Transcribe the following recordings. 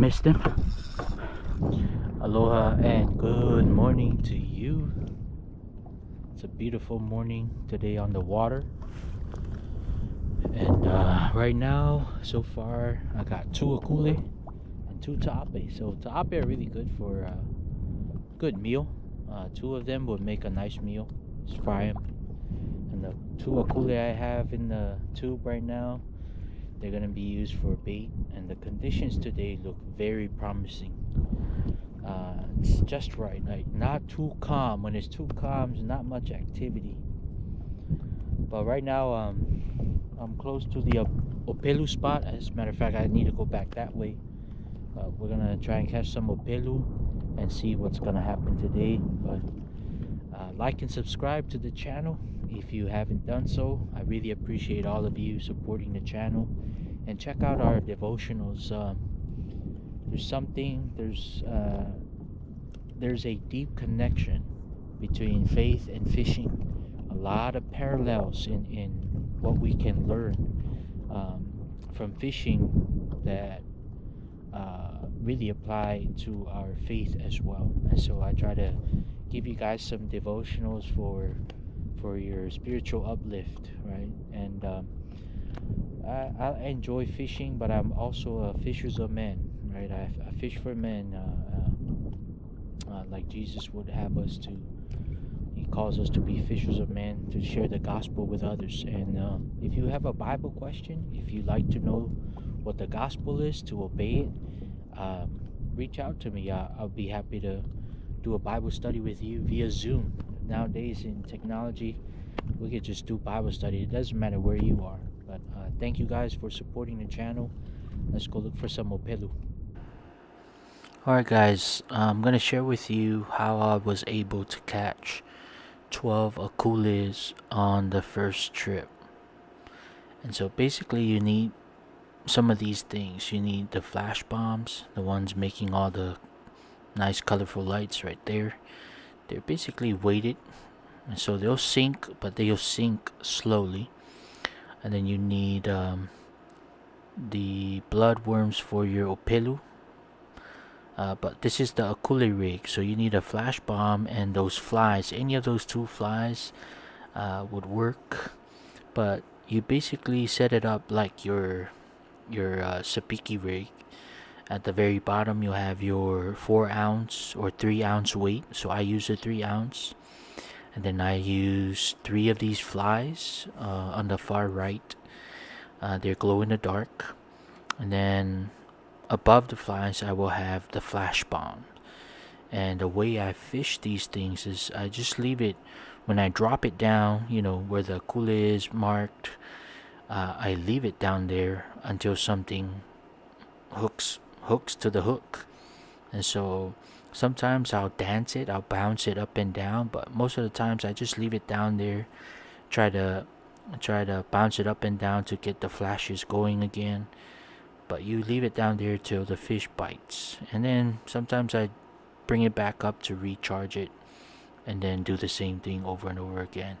missed him. Aloha and good morning to you. It's a beautiful morning today on the water. And right now, so far, I got 2 akule and 2 ta'ape. So ta'ape are really good for a good meal. 2 of them would make a nice meal. Just fry them. And the 2 akule I have in the tube right now, they're gonna be used for bait. And the conditions today look very promising. It's just right, like not too calm. When it's too calm, there's not much activity. But right now, I'm close to the opelu spot. As a matter of fact, I need to go back that way. We're gonna try and catch some opelu and see what's gonna happen today. But like and subscribe to the channel if you haven't done so. I really appreciate all of you supporting the channel, and check out our devotionals. There's a deep connection between faith and fishing. A lot of parallels in what we can learn from fishing that really apply to our faith as well. And so I try to give you guys some devotionals for your spiritual uplift, right? And I enjoy fishing, but I'm also a fisher's of men, right? I fish for men, like Jesus would have us to. He calls us to be fishers of men, to share the gospel with others. And if you have a Bible question, if you like to know what the gospel is, to obey it, reach out to me. I'll be happy to do a Bible study with you via Zoom. Nowadays in technology, we could just do Bible study. It doesn't matter where you are. But thank you guys for supporting the channel. Let's go look for some opelu. Alright guys, I'm going to share with you how I was able to catch 12 akules on the first trip. And so basically you need some of these things. You need the flash bombs, the ones making all the nice colorful lights right there. They're basically weighted, and so they'll sink, but they'll sink slowly. And then you need the blood worms for your opelu. But this is the akule rig, so you need a flash bomb and those flies. Any of those 2 flies would work, but you basically set it up like your sapiki rig. At the very bottom, you'll have your 4 ounce or 3 ounce weight. So I use a 3 ounce, and then I use 3 of these flies on the far right. They're glow in the dark, and then above the flies I will have the flash bomb. And the way I fish these things is I just leave it, when I drop it down, where the akule is marked, I leave it down there until something hooks to the hook. And so sometimes I'll dance it, I'll bounce it up and down, but most of the times I just leave it down there, try to bounce it up and down to get the flashes going again. But you leave it down there till the fish bites, and then sometimes I bring it back up to recharge it, and then do the same thing over and over again.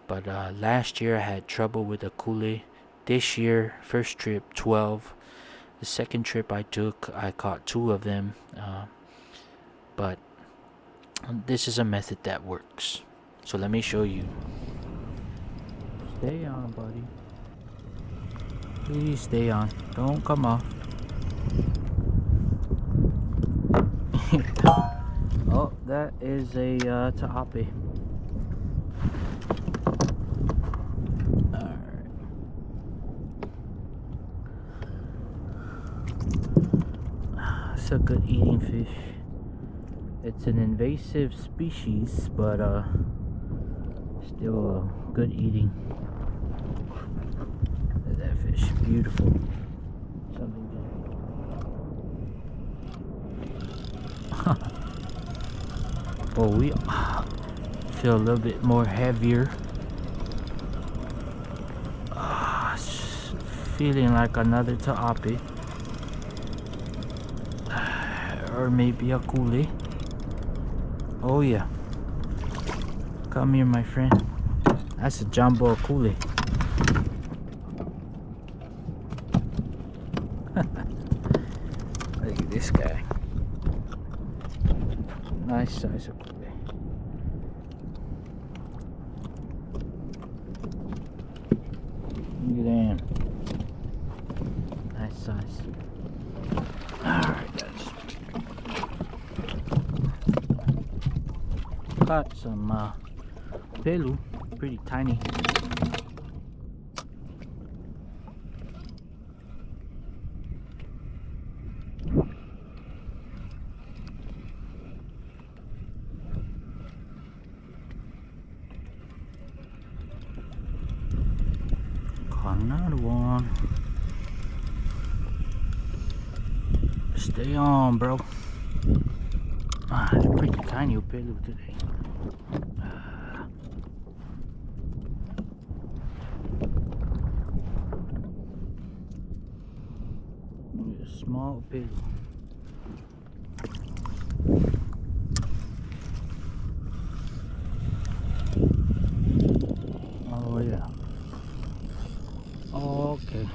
But last year I had trouble with akule. This year, first trip 12. The second trip I took, I caught 2 of them. But this is a method that works. So let me show you. Stay on, buddy. Please stay on. Don't come off. Oh, that is a ta'ape. Alright. It's a good eating fish. It's an invasive species, but still good eating. That fish, beautiful. Something oh, we feel a little bit more heavier. Feeling like another ta'ape, or maybe a akule. Oh yeah, come here, my friend. That's a jumbo akule. look at this guy. Nice size akule. Look at him. Nice size. Alright guys. Got some pelu, pretty tiny. Another one. Stay on, bro. It's pretty tiny pelu today. Small pelu. Oh yeah. Okay.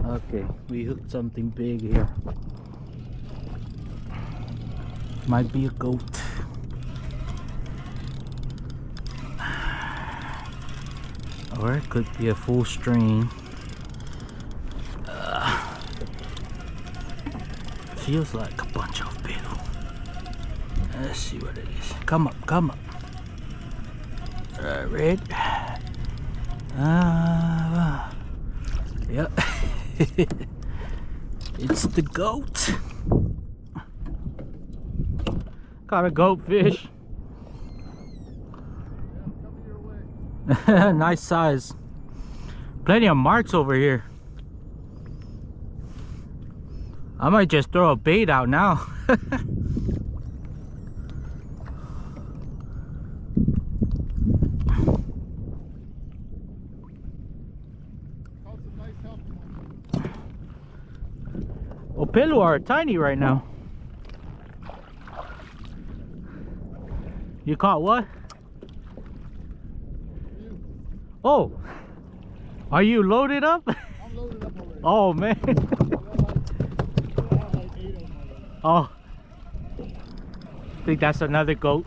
Okay, we hooked something big here. Might be a goat. Or it could be a full string. Feels like a bunch of pelu. Let's see what it is. Come up, come up. Red. Yep. It's the goat. Got a goat fish. Nice size. Plenty of marks over here. I might just throw a bait out now. Pelu are tiny right now. You caught what? Oh, are you loaded up? I'm loaded up already. Oh man. I have like 8 of them already. Oh, I think that's another goat.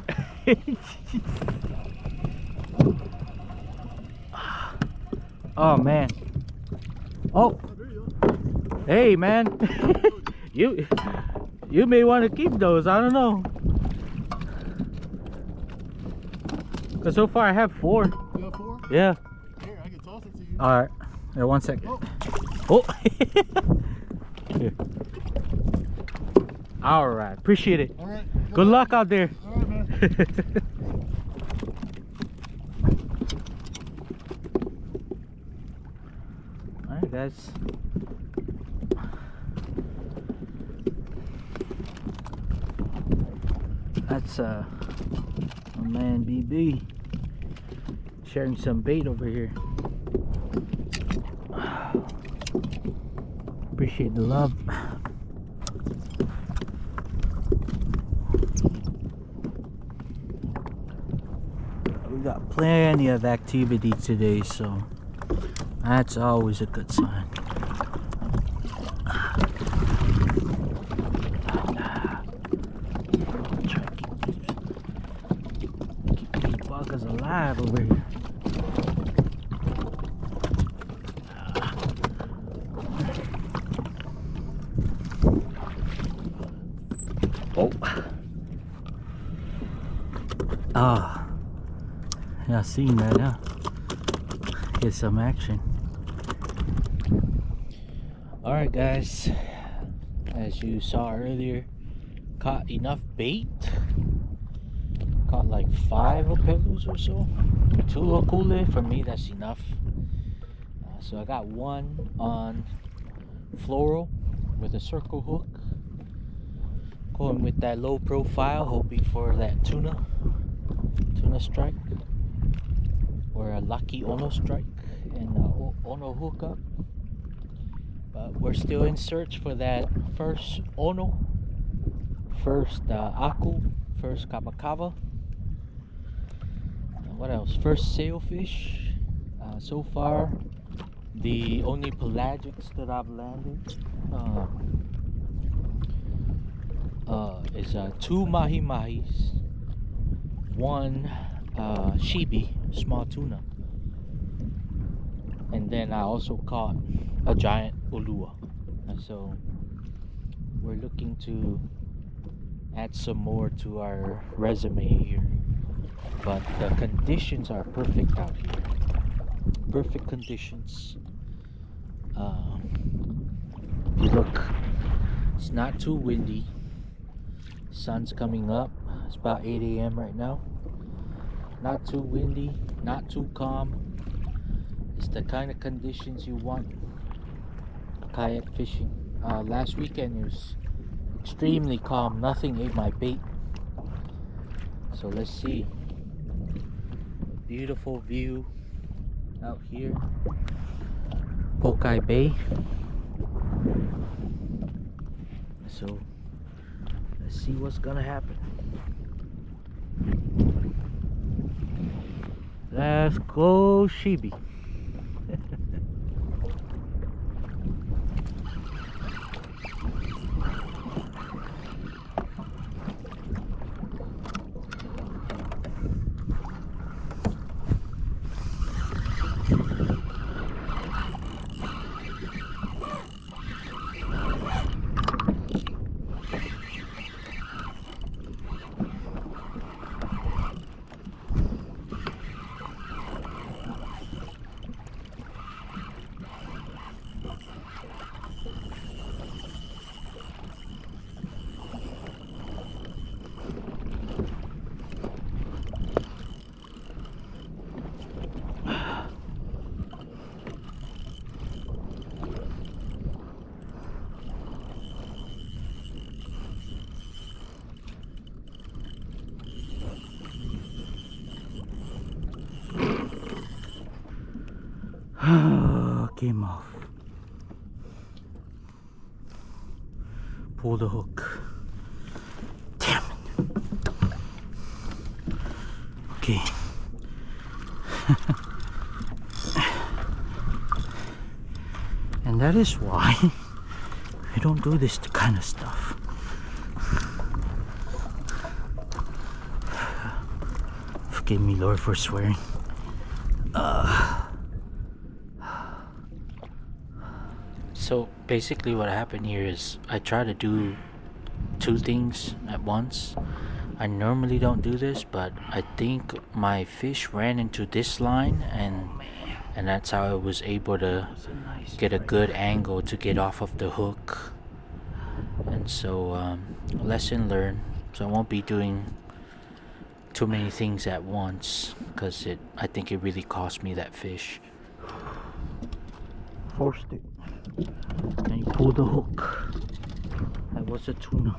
Oh man. Oh, hey man. You may want to keep those. I don't know. Cause so far I have 4. You have 4? Yeah. Here, I can toss it to you. All right. Yeah, 1 second. Oh. Oh. Here. All right. Appreciate it. All right. Good luck out there. All right, man. All right, guys. That's my man BB sharing some bait over here. Appreciate the love. We got plenty of activity today, so that's always a good sign. Alive over here. Oh. Ah. Yeah, I seen that, huh? Get some action. Alright guys, as you saw earlier, caught enough bait. Caught like 5 pelus or so. 2 akule. For me that's enough. So I got 1 on floral with a circle hook, going with that low profile, hoping for that tuna strike or a lucky ono strike and ono hookup. But we're still in search for that first ono, first aku, first kaba. What else? First sailfish. So far, the only pelagics that I've landed is two mahi mahis, one shibi, small tuna, and then I also caught a giant ulua. So we're looking to add some more to our resume here, but the conditions are perfect out here. Perfect conditions. If you look, it's not too windy. Sun's coming up. It's about 8 a.m. right now. Not too windy, not too calm. It's the kind of conditions you want kayak fishing. Last weekend it was extremely calm. Nothing ate my bait. So let's see. Beautiful view out here. Pokai Bay. So let's see what's gonna happen. Let's go, Shibi. Came off. Pull the hook. Damn it. Okay. And that is why we don't do this kind of stuff. Forgive me, Lord, for swearing. So basically what happened here is I try to do two things at once. I normally don't do this, but I think my fish ran into this line, and that's how I was able to get a good angle to get off of the hook. And so lesson learned. So I won't be doing too many things at once, because I think it really cost me that fish. Forced it. And you pull the hook. That was a tuna.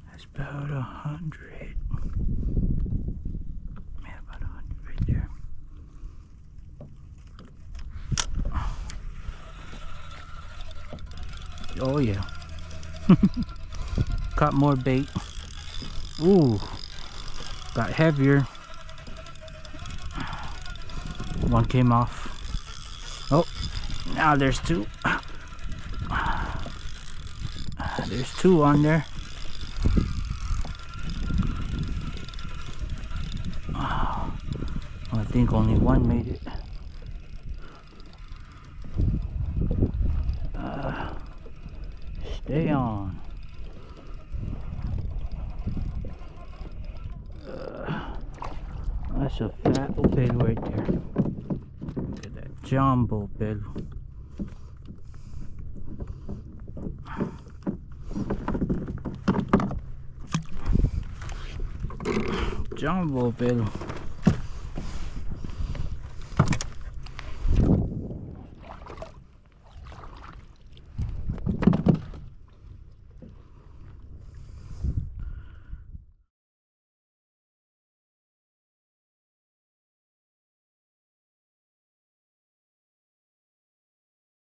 That's about 100. Yeah, about 100 right there. Oh yeah. Caught more bait. Ooh, got heavier. One came off. Oh, now there's two. There's two on there. Oh, I think only one made it. Stay on. That's a fat opelu right there. Look at that jumbo opelu. Jumbo opelu.